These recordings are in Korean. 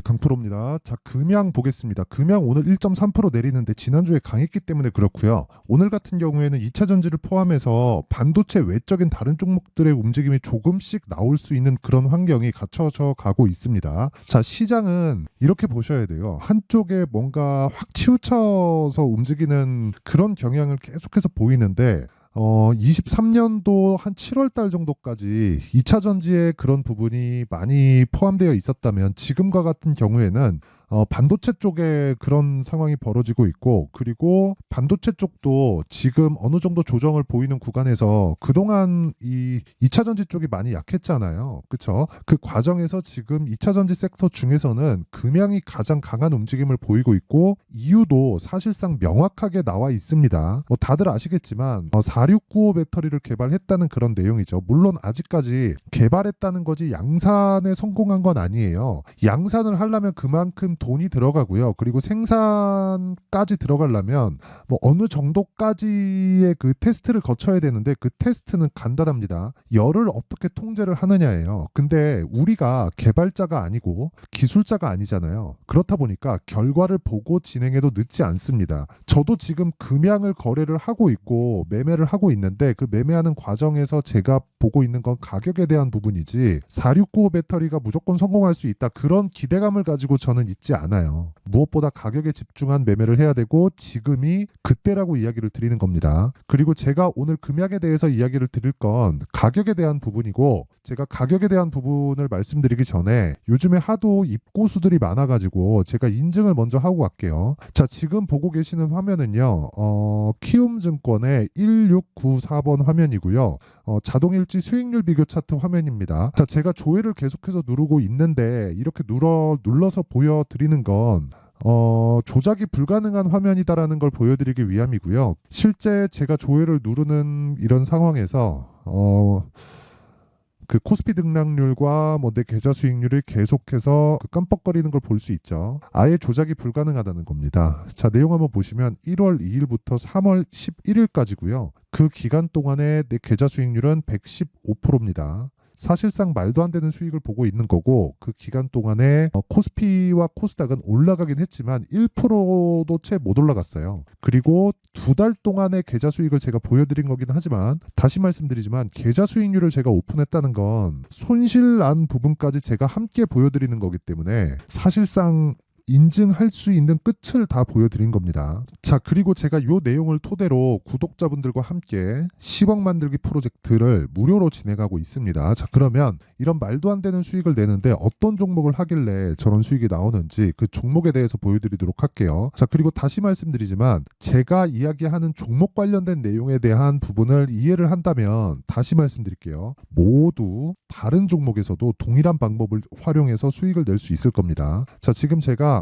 강프로입니다. 자, 금양 보겠습니다. 금양 오늘 1.3% 내리는데 지난주에 강했기 때문에 그렇고요. 오늘 같은 경우에는 2차 전지를 포함해서 반도체 외적인 다른 종목들의 움직임이 조금씩 나올 수 있는 그런 환경이 갖춰져 가고 있습니다. 자, 시장은 이렇게 보셔야 돼요. 한쪽에 뭔가 확 치우쳐서 움직이는 그런 경향을 계속해서 보이는데 23년도 한 7월 달 정도까지 2차 전지에 그런 부분이 많이 포함되어 있었다면 지금과 같은 경우에는 반도체 쪽에 그런 상황이 벌어지고 있고, 그리고 반도체 쪽도 지금 어느 정도 조정을 보이는 구간에서 그동안 이 2차 전지 쪽이 많이 약했잖아요. 그쵸? 그 과정에서 지금 2차 전지 섹터 중에서는 금양이 가장 강한 움직임을 보이고 있고, 이유도 사실상 명확하게 나와 있습니다. 뭐 다들 아시겠지만 4695 배터리를 개발했다는 그런 내용이죠. 물론 아직까지 개발했다는 거지 양산에 성공한 건 아니에요. 양산을 하려면 그만큼 돈이 들어가고요. 그리고 생산까지 들어가려면 뭐 어느 정도까지의 그 테스트를 거쳐야 되는데, 그 테스트는 간단합니다. 열을 어떻게 통제를 하느냐예요. 근데 우리가 개발자가 아니고 기술자가 아니잖아요. 그렇다 보니까 결과를 보고 진행해도 늦지 않습니다. 저도 지금 금양을 거래를 하고 있고 매매를 하고 있는데, 그 매매하는 과정에서 제가 보고 있는 건 가격에 대한 부분이지 4695 배터리가 무조건 성공할 수 있다, 그런 기대감을 가지고 저는 있지 않아요. 무엇보다 가격에 집중한 매매를 해야 되고 지금이 그때라고 이야기를 드리는 겁니다. 그리고 제가 오늘 금약에 대해서 이야기를 드릴 건 가격에 대한 부분이고, 제가 가격에 대한 부분을 말씀드리기 전에 요즘에 하도 입고수들이 많아가지고 제가 인증을 먼저 하고 갈게요. 자, 지금 보고 계시는 화면은요, 키움증권의 1694번 화면이고요. 자동일지 수익률 비교 차트 화면입니다. 자, 제가 조회를 계속해서 누르고 있는데 이렇게 눌러서 보여드리는 건 조작이 불가능한 화면이다라는 걸 보여드리기 위함이고요. 실제 제가 조회를 누르는 이런 상황에서 그 코스피 등락률과 뭐 내 계좌 수익률이 계속해서 그 깜빡거리는 걸 볼 수 있죠. 아예 조작이 불가능하다는 겁니다. 자, 내용 한번 보시면 1월 2일부터 3월 11일까지고요. 그 기간 동안에 내 계좌 수익률은 115%입니다. 사실상 말도 안 되는 수익을 보고 있는 거고, 그 기간 동안에 코스피와 코스닥은 올라가긴 했지만 1%도 채 못 올라갔어요. 그리고 2달 동안의 계좌 수익을 제가 보여드린 거긴 하지만, 다시 말씀드리지만 계좌 수익률을 제가 오픈했다는 건 손실 난 부분까지 제가 함께 보여드리는 거기 때문에 사실상 인증할 수 있는 끝을 다 보여드린 겁니다. 자, 그리고 제가 이 내용을 토대로 구독자분들과 함께 10억 만들기 프로젝트를 무료로 진행하고 있습니다. 자, 그러면 이런 말도 안 되는 수익을 내는데 어떤 종목을 하길래 저런 수익이 나오는지 그 종목에 대해서 보여드리도록 할게요. 자, 그리고 다시 말씀드리지만 제가 이야기하는 종목 관련된 내용에 대한 부분을 이해를 한다면 다시 말씀드릴게요. 모두 다른 종목에서도 동일한 방법을 활용해서 수익을 낼 수 있을 겁니다. 자, 지금 제가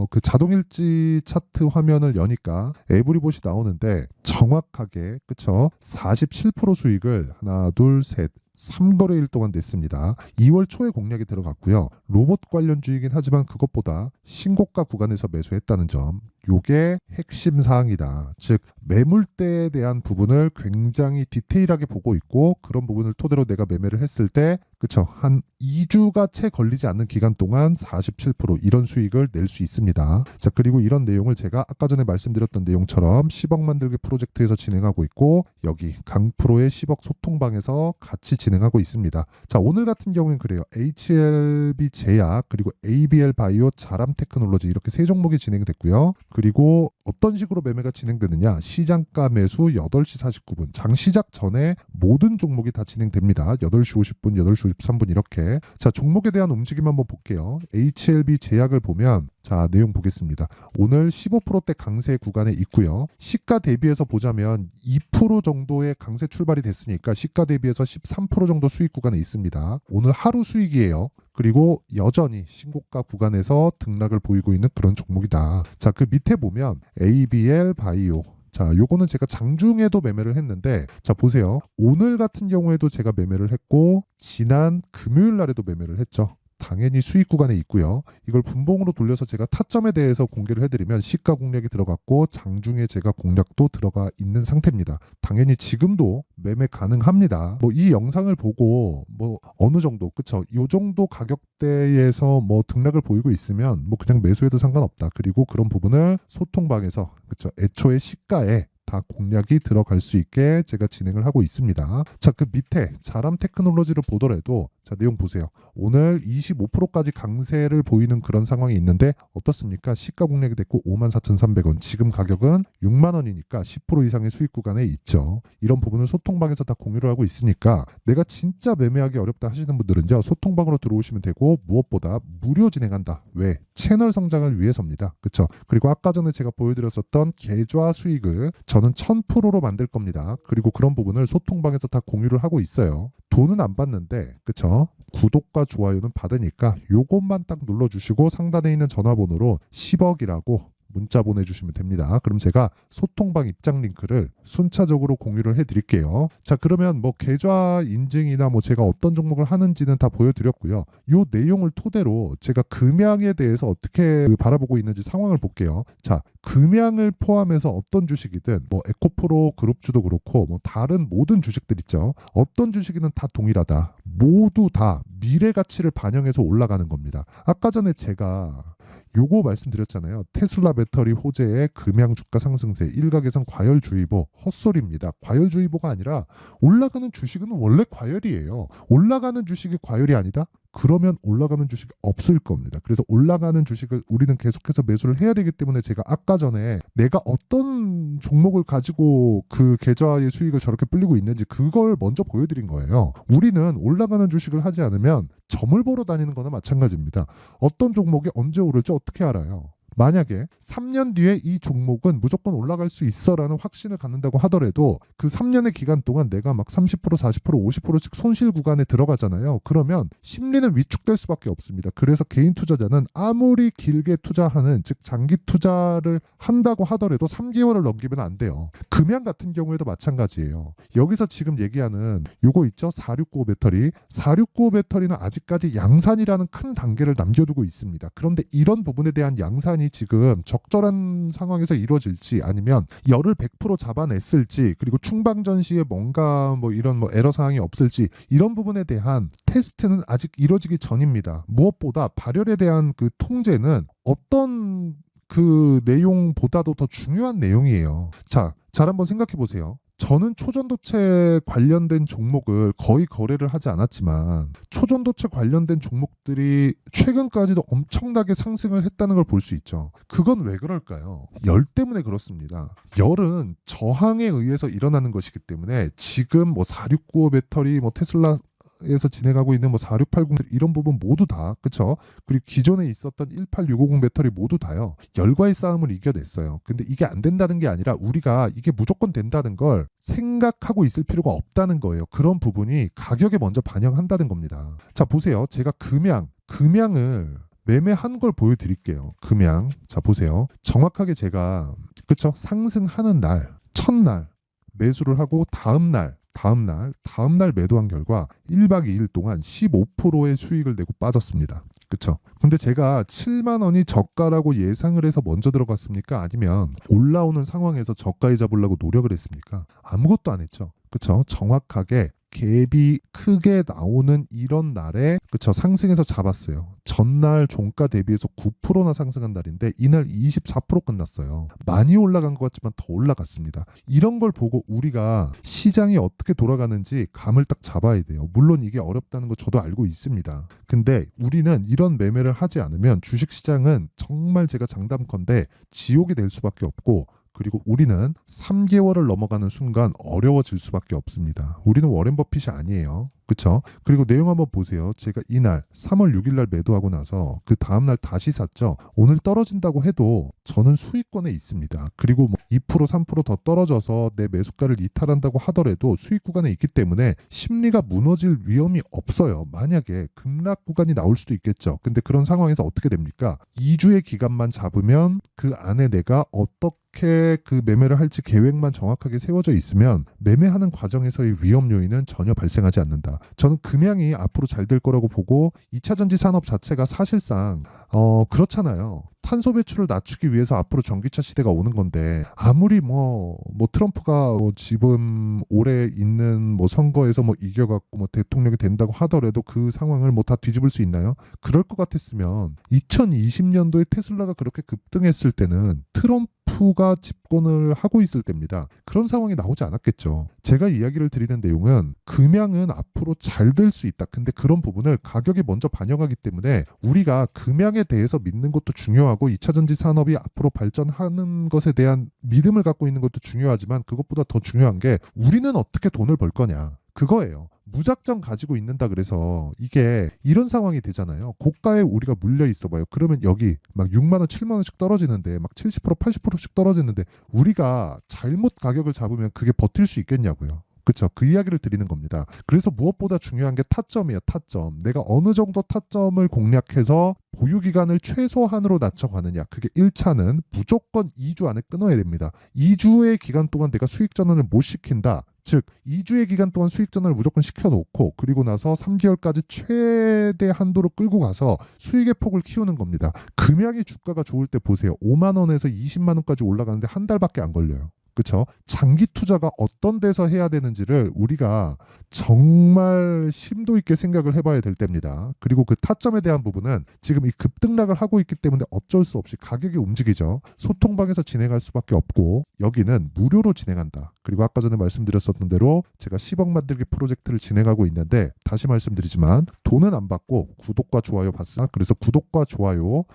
그 자동일지 차트 화면을 여니까 에브리봇이 나오는데 정확하게, 그쵸? 47% 수익을 하나, 둘, 셋, 3거래일 동안 냈습니다. 2월 초에 공략이 들어갔고요. 로봇 관련주이긴 하지만 그것보다 신고가 구간에서 매수했다는 점, 요게 핵심 사항이다. 즉 매물대에 대한 부분을 굉장히 디테일하게 보고 있고, 그런 부분을 토대로 내가 매매를 했을 때, 그쵸, 한 2주가 채 걸리지 않는 기간 동안 47% 이런 수익을 낼 수 있습니다. 자, 그리고 이런 내용을 제가 아까 전에 말씀드렸던 내용처럼 10억 만들기 프로젝트에서 진행하고 있고, 여기 강프로의 10억 소통방에서 같이 진행하고 있습니다. 자, 오늘 같은 경우는 그래요. HLB 제약, 그리고 ABL 바이오, 자람 테크놀로지, 이렇게 세 종목이 진행됐고요. 그리고 어떤 식으로 매매가 진행되느냐, 시장가 매수 8시 49분, 장 시작 전에 모든 종목이 다 진행됩니다. 8시 50분, 8시 53분 이렇게. 자, 종목에 대한 움직임 한번 볼게요. HLB 제약을 보면, 자, 내용 보겠습니다. 오늘 15%대 강세 구간에 있고요. 시가 대비해서 보자면 2% 정도의 강세 출발이 됐으니까 시가 대비해서 13% 정도 수익 구간에 있습니다. 오늘 하루 수익이에요. 그리고 여전히 신고가 구간에서 등락을 보이고 있는 그런 종목이다. 자, 그 밑에 보면 ABL 바이오. 자, 요거는 제가 장중에도 매매를 했는데, 자, 보세요. 오늘 같은 경우에도 제가 매매를 했고 지난 금요일 날에도 매매를 했죠. 당연히 수익 구간에 있고요. 이걸 분봉으로 돌려서 제가 타점에 대해서 공개를 해드리면 시가 공략이 들어갔고 장중에 제가 공략도 들어가 있는 상태입니다. 당연히 지금도 매매 가능합니다. 뭐 이 영상을 보고 뭐 어느 정도 그쵸? 이 정도 가격대에서 뭐 등락을 보이고 있으면 뭐 그냥 매수해도 상관없다. 그리고 그런 부분을 소통방에서 그쵸? 애초에 시가에 다 공략이 들어갈 수 있게 제가 진행을 하고 있습니다. 자, 그 밑에 자람 테크놀로지를 보더라도 자, 내용 보세요. 오늘 25%까지 강세를 보이는 그런 상황이 있는데 어떻습니까? 시가 공략이 됐고 54,300원. 지금 가격은 6만 원이니까 10% 이상의 수익 구간에 있죠. 이런 부분을 소통방에서 다 공유를 하고 있으니까 내가 진짜 매매하기 어렵다 하시는 분들은요. 소통방으로 들어오시면 되고 무엇보다 무료 진행한다. 왜? 채널 성장을 위해서입니다. 그렇죠? 그리고 아까 전에 제가 보여드렸었던 계좌 수익을 저는 1000%로 만들 겁니다. 그리고 그런 부분을 소통방에서 다 공유를 하고 있어요. 돈은 안 받는데 그쵸? 구독과 좋아요는 받으니까 요것만 딱 눌러주시고 상단에 있는 전화번호로 10억이라고 문자 보내주시면 됩니다. 그럼 제가 소통방 입장 링크를 순차적으로 공유를 해드릴게요. 자, 그러면 뭐 계좌 인증이나 뭐 제가 어떤 종목을 하는지는 다 보여드렸고요. 요 내용을 토대로 제가 금양에 대해서 어떻게 바라보고 있는지 상황을 볼게요. 자, 금양을 포함해서 어떤 주식이든 뭐 에코프로 그룹주도 그렇고 뭐 다른 모든 주식들 있죠. 어떤 주식이든 다 동일하다. 모두 다 미래 가치를 반영해서 올라가는 겁니다. 아까 전에 제가 요거 말씀드렸잖아요. 테슬라 배터리 호재의 금양 주가 상승세 일각에선 과열주의보 헛소리입니다. 과열주의보가 아니라 올라가는 주식은 원래 과열이에요. 올라가는 주식이 과열이 아니다? 그러면 올라가는 주식이 없을 겁니다. 그래서 올라가는 주식을 우리는 계속해서 매수를 해야 되기 때문에 제가 아까 전에 내가 어떤 종목을 가지고 그 계좌의 수익을 저렇게 불리고 있는지 그걸 먼저 보여드린 거예요. 우리는 올라가는 주식을 하지 않으면 점을 보러 다니는 거나 마찬가지입니다. 어떤 종목이 언제 오를지 어떻게 알아요? 만약에 3년 뒤에 이 종목은 무조건 올라갈 수 있어라는 확신을 갖는다고 하더라도 그 3년의 기간 동안 내가 막 30%, 40%, 50%씩 손실 구간에 들어가잖아요. 그러면 심리는 위축될 수밖에 없습니다. 그래서 개인 투자자는 아무리 길게 투자하는 즉 장기 투자를 한다고 하더라도 3개월을 넘기면 안 돼요. 금양 같은 경우에도 마찬가지예요. 여기서 지금 얘기하는 요거 있죠? 4695 배터리. 4695 배터리는 아직까지 양산이라는 큰 단계를 남겨두고 있습니다. 그런데 이런 부분에 대한 양산이 지금 적절한 상황에서 이루어질지 아니면 열을 100% 잡아냈을지 그리고 충방전 시에 뭔가 뭐 이런 뭐 에러 사항이 없을지 이런 부분에 대한 테스트는 아직 이루어지기 전입니다. 무엇보다 발열에 대한 그 통제는 어떤 그 내용보다도 더 중요한 내용이에요. 자, 잘 한번 생각해 보세요. 저는 초전도체 관련된 종목을 거의 거래를 하지 않았지만 초전도체 관련된 종목들이 최근까지도 엄청나게 상승을 했다는 걸 볼 수 있죠. 그건 왜 그럴까요? 열 때문에 그렇습니다. 열은 저항에 의해서 일어나는 것이기 때문에 지금 뭐 4695 배터리 뭐 테슬라 에서 진행하고 있는 뭐 4680 이런 부분 모두 다 그쵸? 그리고 기존에 있었던 18650 배터리 모두 다요. 열과의 싸움을 이겨냈어요. 근데 이게 안 된다는 게 아니라 우리가 이게 무조건 된다는 걸 생각하고 있을 필요가 없다는 거예요. 그런 부분이 가격에 먼저 반영한다는 겁니다. 자, 보세요. 제가 금양을 매매한 걸 보여드릴게요. 금양. 자, 보세요. 정확하게 제가 그쵸? 상승하는 날, 첫날 매수를 하고 다음날 매도한 결과 1박 2일 동안 15%의 수익을 내고 빠졌습니다. 그쵸? 근데 제가 7만 원이 저가라고 예상을 해서 먼저 들어갔습니까? 아니면 올라오는 상황에서 저가에 잡으려고 노력을 했습니까? 아무것도 안 했죠. 그쵸? 정확하게 갭이 크게 나오는 이런 날에 그쵸 상승해서 잡았어요. 전날 종가 대비해서 9%나 상승한 날인데 이날 24% 끝났어요. 많이 올라간 것 같지만 더 올라갔습니다. 이런 걸 보고 우리가 시장이 어떻게 돌아가는지 감을 딱 잡아야 돼요. 물론 이게 어렵다는 거 저도 알고 있습니다. 근데 우리는 이런 매매를 하지 않으면 주식시장은 정말 제가 장담컨대 지옥이 될 수밖에 없고 그리고 우리는 3개월을 넘어가는 순간 어려워질 수밖에 없습니다. 우리는 워렌 버핏이 아니에요. 그쵸? 그리고 내용 한번 보세요. 제가 이날 3월 6일 날 매도하고 나서 그 다음날 다시 샀죠. 오늘 떨어진다고 해도 저는 수익권에 있습니다. 그리고 뭐 2% 3% 더 떨어져서 내 매수가를 이탈한다고 하더라도 수익 구간에 있기 때문에 심리가 무너질 위험이 없어요. 만약에 급락 구간이 나올 수도 있겠죠. 근데 그런 상황에서 어떻게 됩니까? 2주의 기간만 잡으면 그 안에 내가 어떻게 어떻게 그 매매를 할지 계획만 정확하게 세워져 있으면 매매하는 과정에서의 위험 요인은 전혀 발생하지 않는다. 저는 금양이 앞으로 잘 될 거라고 보고 2차전지 산업 자체가 사실상 그렇잖아요. 탄소 배출을 낮추기 위해서 앞으로 전기차 시대가 오는 건데 아무리 뭐 트럼프가 지금 올해 있는 선거에서 이겨갖고 대통령이 된다고 하더라도 그 상황을 다 뒤집을 수 있나요? 그럴 것 같았으면 2020년도에 테슬라가 그렇게 급등했을 때는 트럼프가 집권을 하고 있을 때입니다. 그런 상황이 나오지 않았겠죠. 제가 이야기를 드리는 내용은 금양은 앞으로 잘 될 수 있다. 근데 그런 부분을 가격이 먼저 반영하기 때문에 우리가 금양에 대해서 믿는 것도 중요하고 2차전지 산업이 앞으로 발전하는 것에 대한 믿음을 갖고 있는 것도 중요하지만 그것보다 더 중요한 게 우리는 어떻게 돈을 벌 거냐. 그거예요. 무작정 가지고 있는다 그래서 이게 이런 상황이 되잖아요. 고가에 우리가 물려 있어 봐요. 그러면 여기 막 6만 원, 7만 원씩 떨어지는데 막 70%, 80%씩 떨어지는데 우리가 잘못 가격을 잡으면 그게 버틸 수 있겠냐고요. 그렇죠. 그 이야기를 드리는 겁니다. 그래서 무엇보다 중요한 게 타점이에요. 타점. 내가 어느 정도 타점을 공략해서 보유 기간을 최소한으로 낮춰가느냐. 그게 1차는 무조건 2주 안에 끊어야 됩니다. 2주의 기간 동안 내가 수익 전환을 못 시킨다. 즉 2주의 기간 동안 수익 전환을 무조건 시켜놓고 그리고 나서 3개월까지 최대 한도로 끌고 가서 수익의 폭을 키우는 겁니다. 금양이 주가가 좋을 때 보세요. 5만 원에서 20만 원까지 올라가는데 한 달밖에 안 걸려요. 그렇죠? 장기 투자가 어떤 데서 해야 되는지를 우리가 정말 심도 있게 생각을 해봐야 될 때입니다. 그리고 그 타점에 대한 부분은 지금 이 급등락을 하고 있기 때문에 어쩔 수 없이 가격이 움직이죠. 소통방에서 진행할 수밖에 없고 여기는 무료로 진행한다. 그리고 아까 전에 말씀드렸었던 대로 제가 10억 만들기 프로젝트를 진행하고 있는데 다시 말씀드리지만 돈은 안 받고 구독과 좋아요 받습니다. 그래서 구독과 좋아요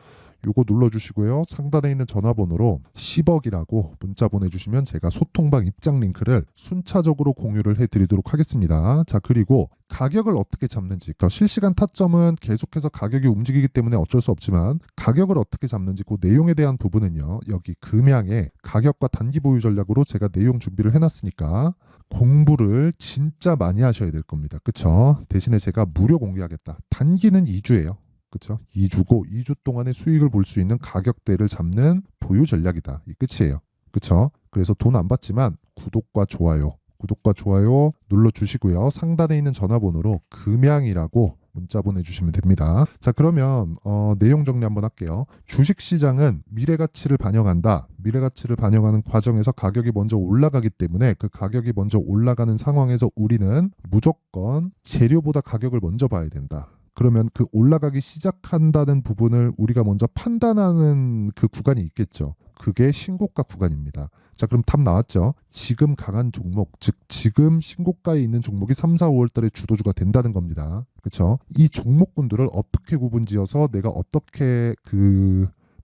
요거 눌러주시고요. 상단에 있는 전화번호로 10억이라고 문자 보내주시면 제가 소통방 입장 링크를 순차적으로 공유를 해드리도록 하겠습니다. 자, 그리고 가격을 어떻게 잡는지, 그러니까 실시간 타점은 계속해서 가격이 움직이기 때문에 어쩔 수 없지만 가격을 어떻게 잡는지 그 내용에 대한 부분은요. 여기 금양의 가격과 단기 보유 전략으로 제가 내용 준비를 해놨으니까 공부를 진짜 많이 하셔야 될 겁니다. 그쵸? 대신에 제가 무료 공개하겠다. 단기는 2주예요. 그렇죠? 2주고 2주 동안의 수익을 볼 수 있는 가격대를 잡는 보유 전략이다. 이 끝이에요. 그렇죠? 그래서 돈 안 받지만 구독과 좋아요 눌러주시고요. 상단에 있는 전화번호로 금양이라고 문자 보내주시면 됩니다. 자, 그러면 내용 정리 한번 할게요. 주식시장은 미래가치를 반영한다. 미래가치를 반영하는 과정에서 가격이 먼저 올라가기 때문에 그 가격이 먼저 올라가는 상황에서 우리는 무조건 재료보다 가격을 먼저 봐야 된다. 그러면 그 올라가기 시작한다는 부분을 우리가 먼저 판단하는 그 구간이 있겠죠. 그게 신고가 구간입니다. 자, 그럼 답 나왔죠? 지금 강한 종목, 즉 지금 신고가에 있는 종목이 3, 4, 5월 달에 주도주가 된다는 겁니다. 그렇죠? 이 종목군들을 어떻게 구분지어서 내가 어떻게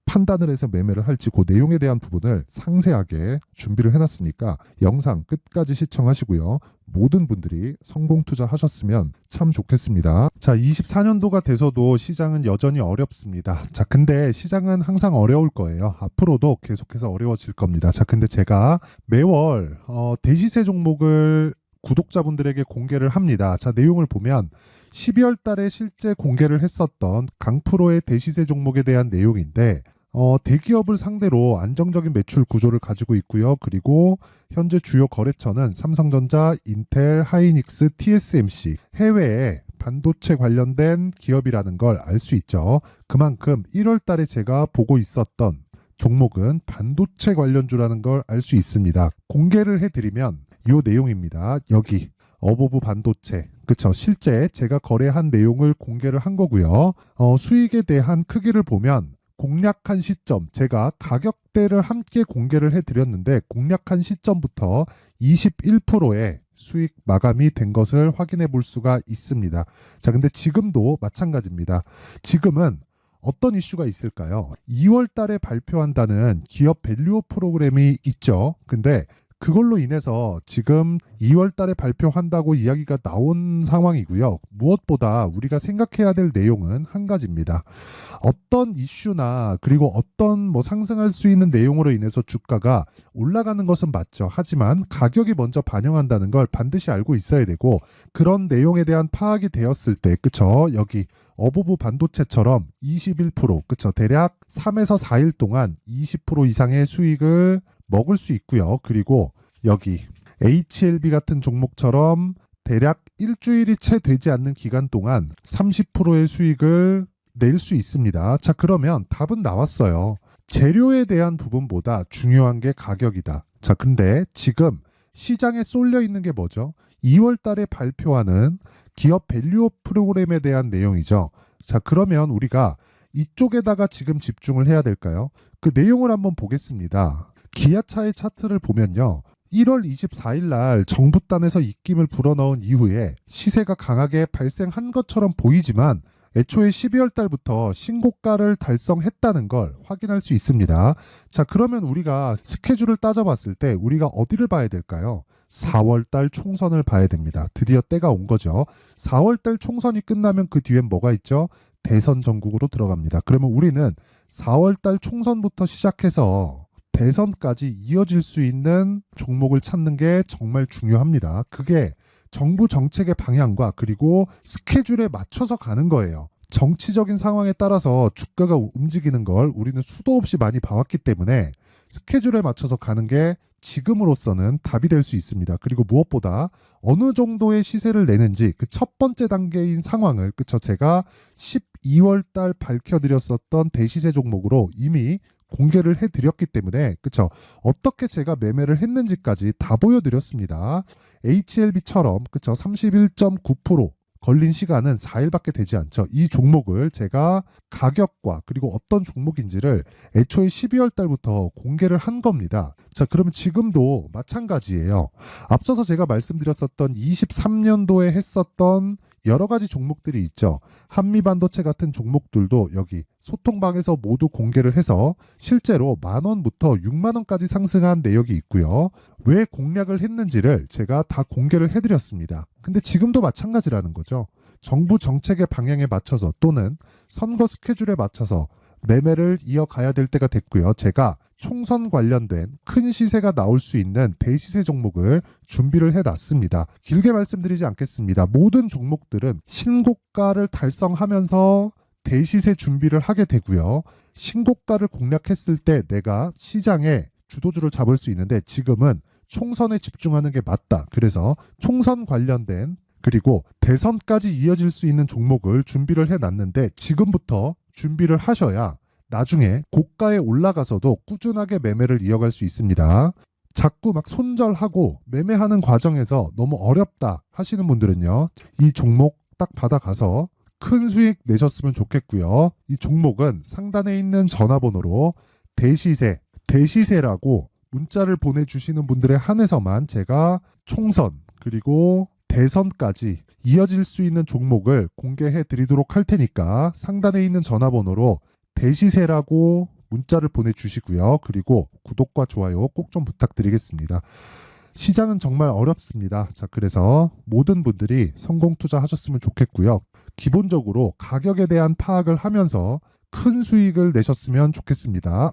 판단을 해서 매매를 할지 그 내용에 대한 부분을 상세하게 준비를 해놨으니까 영상 끝까지 시청하시고요. 모든 분들이 성공 투자하셨으면 참 좋겠습니다. 자, 24년도가 돼서도 시장은 여전히 어렵습니다. 자, 근데 시장은 항상 어려울 거예요. 앞으로도 계속해서 어려워질 겁니다. 자, 근데 제가 매월 대시세 종목을 구독자분들에게 공개를 합니다. 자, 내용을 보면 12월 달에 실제 공개를 했었던 강프로의 대시세 종목에 대한 내용인데 대기업을 상대로 안정적인 매출 구조를 가지고 있고요. 그리고 현재 주요 거래처는 삼성전자, 인텔, 하이닉스, TSMC, 해외에 반도체 관련된 기업이라는 걸 알 수 있죠. 그만큼 1월 달에 제가 보고 있었던 종목은 반도체 관련주라는 걸 알 수 있습니다. 공개를 해드리면 이 내용입니다. 여기 어보브 반도체, 그쵸? 실제 제가 거래한 내용을 공개를 한 거고요. 수익에 대한 크기를 보면 공략한 시점, 제가 가격대를 함께 공개를 해드렸는데 공략한 시점부터 21%의 수익 마감이 된 것을 확인해 볼 수가 있습니다. 자, 근데 지금도 마찬가지입니다. 지금은 어떤 이슈가 있을까요? 2월 달에 발표한다는 기업 밸류업 프로그램이 있죠. 근데 그걸로 인해서 지금 2월 달에 발표한다고 이야기가 나온 상황이고요. 무엇보다 우리가 생각해야 될 내용은 한 가지입니다. 어떤 이슈나 그리고 어떤 상승할 수 있는 내용으로 인해서 주가가 올라가는 것은 맞죠. 하지만 가격이 먼저 반영한다는 걸 반드시 알고 있어야 되고 그런 내용에 대한 파악이 되었을 때, 그쵸? 여기 어보브 반도체처럼 21%, 그쵸? 대략 3에서 4일 동안 20% 이상의 수익을 먹을 수 있고요. 그리고 여기 HLB 같은 종목처럼 대략 일주일이 채 되지 않는 기간 동안 30%의 수익을 낼 수 있습니다. 자, 그러면 답은 나왔어요. 재료에 대한 부분보다 중요한 게 가격이다. 자, 근데 지금 시장에 쏠려 있는 게 뭐죠? 2월 달에 발표하는 기업 밸류업 프로그램에 대한 내용이죠. 자, 그러면 우리가 이쪽에다가 지금 집중을 해야 될까요? 그 내용을 한번 보겠습니다. 기아차의 차트를 보면요. 1월 24일 날 정부단에서 입김을 불어넣은 이후에 시세가 강하게 발생한 것처럼 보이지만 애초에 12월 달부터 신고가를 달성했다는 걸 확인할 수 있습니다. 자, 그러면 우리가 스케줄을 따져봤을 때 우리가 어디를 봐야 될까요? 4월 달 총선을 봐야 됩니다. 드디어 때가 온 거죠. 4월 달 총선이 끝나면 그 뒤엔 뭐가 있죠? 대선 전국으로 들어갑니다. 그러면 우리는 4월 달 총선부터 시작해서 대선까지 이어질 수 있는 종목을 찾는 게 정말 중요합니다. 그게 정부 정책의 방향과 그리고 스케줄에 맞춰서 가는 거예요. 정치적인 상황에 따라서 주가가 움직이는 걸 우리는 수도 없이 많이 봐왔기 때문에 스케줄에 맞춰서 가는 게 지금으로서는 답이 될 수 있습니다. 그리고 무엇보다 어느 정도의 시세를 내는지 그 첫 번째 단계인 상황을 그쵸 제가 12월 달 밝혀드렸었던 대시세 종목으로 이미 공개를 해드렸기 때문에 그쵸 어떻게 제가 매매를 했는지까지 다 보여드렸습니다. HLB처럼 그쵸 31.9% 걸린 시간은 4일밖에 되지 않죠. 이 종목을 제가 가격과 그리고 어떤 종목인지를 애초에 12월 달부터 공개를 한 겁니다. 자, 그러면 지금도 마찬가지예요. 앞서서 제가 말씀드렸었던 23년도에 했었던 여러 가지 종목들이 있죠. 한미반도체 같은 종목들도 여기 소통방에서 모두 공개를 해서 실제로 10,000원부터 60,000원까지 상승한 내역이 있고요. 왜 공략을 했는지를 제가 다 공개를 해드렸습니다. 근데 지금도 마찬가지라는 거죠. 정부 정책의 방향에 맞춰서 또는 선거 스케줄에 맞춰서 매매를 이어가야 될 때가 됐고요. 제가 총선 관련된 큰 시세가 나올 수 있는 대시세 종목을 준비를 해놨습니다. 길게 말씀드리지 않겠습니다. 모든 종목들은 신고가를 달성하면서 대시세 준비를 하게 되고요. 신고가를 공략했을 때 내가 시장에 주도주를 잡을 수 있는데 지금은 총선에 집중하는 게 맞다. 그래서 총선 관련된 그리고 대선까지 이어질 수 있는 종목을 준비를 해놨는데 지금부터 준비를 하셔야 나중에 고가에 올라가서도 꾸준하게 매매를 이어갈 수 있습니다. 자꾸 막 손절하고 매매하는 과정에서 너무 어렵다 하시는 분들은요. 이 종목 딱 받아가서 큰 수익 내셨으면 좋겠고요. 이 종목은 상단에 있는 전화번호로 대시세라고 문자를 보내주시는 분들에 한해서만 제가 총선 그리고 대선까지 이어질 수 있는 종목을 공개해 드리도록 할 테니까 상단에 있는 전화번호로 대시세라고 문자를 보내주시고요. 그리고 구독과 좋아요 꼭 좀 부탁드리겠습니다. 시장은 정말 어렵습니다. 자, 그래서 모든 분들이 성공 투자하셨으면 좋겠고요. 기본적으로 가격에 대한 파악을 하면서 큰 수익을 내셨으면 좋겠습니다.